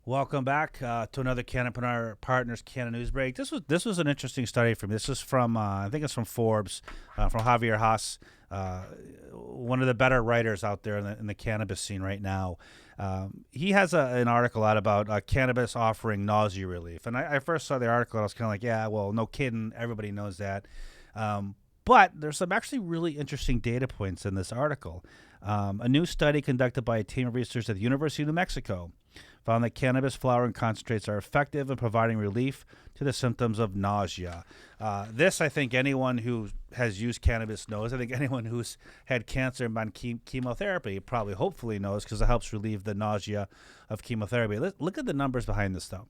Welcome back to another Cannapreneur Partners Canna News Break. This was an interesting study from this is from I think it's from Forbes, from Javier Haas, one of the better writers out there in the cannabis scene right now. He has an article out about cannabis offering nausea relief, and I first saw the article and I was kind of like, yeah, well, no kidding, everybody knows that. But there's some actually really interesting data points in this article. A new study conducted by a team of researchers at the University of New Mexico found that cannabis flower and concentrates are effective in providing relief to the symptoms of nausea. This, I think, anyone who has used cannabis knows. I think anyone who's had cancer and been chemotherapy probably, hopefully, knows because it helps relieve the nausea of chemotherapy. Look at the numbers behind this, though.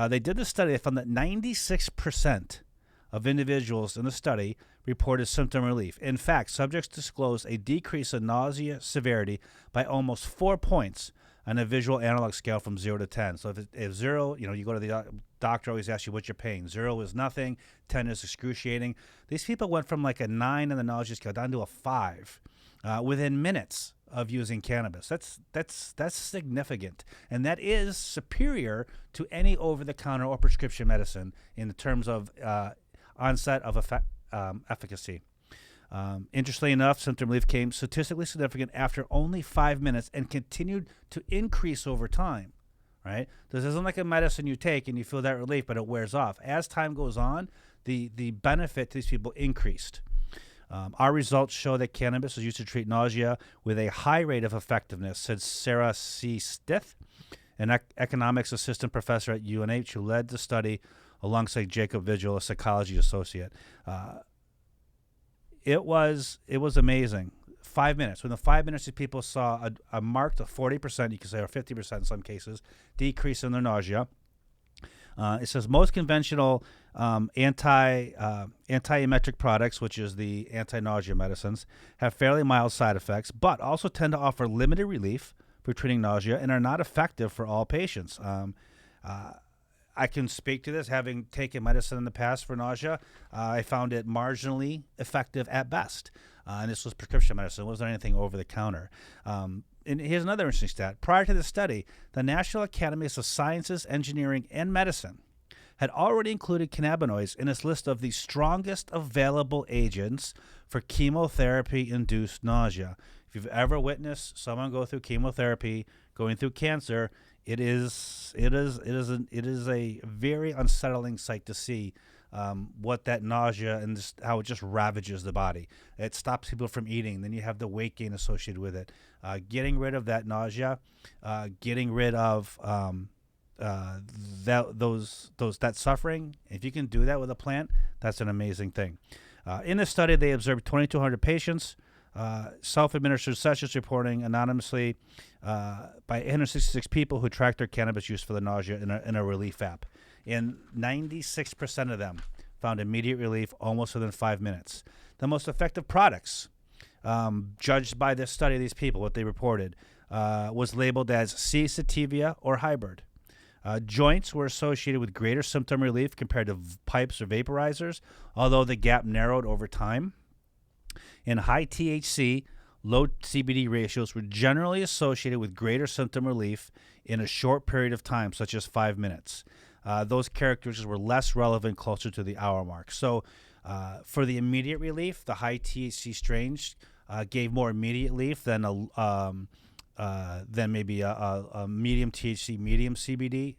They did this study. They found that 96% of individuals in the study reported symptom relief. In fact, subjects disclosed a decrease in nausea severity by almost 4 points on a visual analog scale from 0 to 10. So if 0, you go to the doctor, always asks you what you're pain. 0 is nothing, 10 is excruciating. These people went from like a 9 on the nausea scale down to a 5 within minutes of using cannabis. That's significant, and that is superior to any over-the-counter or prescription medicine in terms of onset of efficacy. Interestingly enough, symptom relief came statistically significant after only 5 minutes and continued to increase over time. Right? This isn't like a medicine you take and you feel that relief, but it wears off. As time goes on, the benefit to these people increased. Our results show that cannabis is used to treat nausea with a high rate of effectiveness, said Sarah C. Stith, an economics assistant professor at UNH who led the study alongside Jacob Vigil, a psychology associate. It was amazing. 5 minutes. Within 5 minutes, the people saw a marked 40%, you could say, or 50% in some cases, decrease in their nausea. It says most conventional antiemetic products, which is the anti-nausea medicines, have fairly mild side effects, but also tend to offer limited relief for treating nausea and are not effective for all patients. I can speak to this, having taken medicine in the past for nausea. I found it marginally effective at best. And this was prescription medicine. It wasn't anything over the counter. And here's another interesting stat. Prior to the study, the National Academies of Sciences, Engineering, and Medicine had already included cannabinoids in its list of the strongest available agents for chemotherapy-induced nausea. If you've ever witnessed someone go through chemotherapy, going through cancer, it is a very unsettling sight to see what that nausea and just how it just ravages the body. It stops people from eating. Then you have the weight gain associated with it. Getting rid of that nausea, getting rid of that suffering. If you can do that with a plant, that's an amazing thing. In this study, they observed 2,200 patients. Self-administered sessions reporting anonymously by 866 people who tracked their cannabis use for the nausea in a Releaf App. And 96% of them found immediate relief almost within 5 minutes. The most effective products, judged by this study of these people, what they reported, was labeled as C. sativa or hybrid. Joints were associated with greater symptom relief compared to pipes or vaporizers, although the gap narrowed over time. And high THC, low CBD ratios were generally associated with greater symptom relief in a short period of time, such as 5 minutes. Those characteristics were less relevant closer to the hour mark. So for the immediate relief, the high THC strains gave more immediate relief than maybe a medium THC, medium CBD,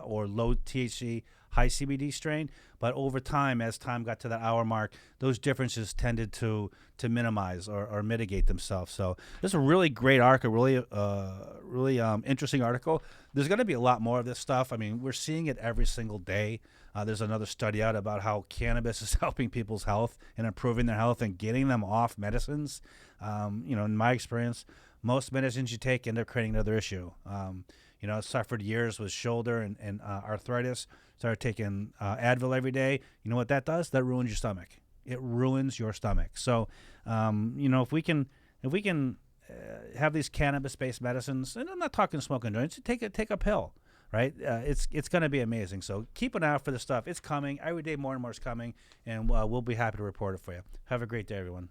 or low THC, high CBD strain. But over time, as time got to the hour mark, those differences tended to minimize or mitigate themselves. So this is a really great article, really interesting article. There's going to be a lot more of this stuff. I mean, we're seeing it every single day. There's another study out about how cannabis is helping people's health and improving their health and getting them off medicines. In my experience, most medicines you take end up creating another issue. I suffered years with shoulder and arthritis. Started taking Advil every day. You know what that does? That ruins your stomach. It ruins your stomach. So, if we can have these cannabis-based medicines, and I'm not talking smoking joints, take a pill, right? It's going to be amazing. So keep an eye out for this stuff. It's coming every day. More and more is coming, and we'll be happy to report it for you. Have a great day, everyone.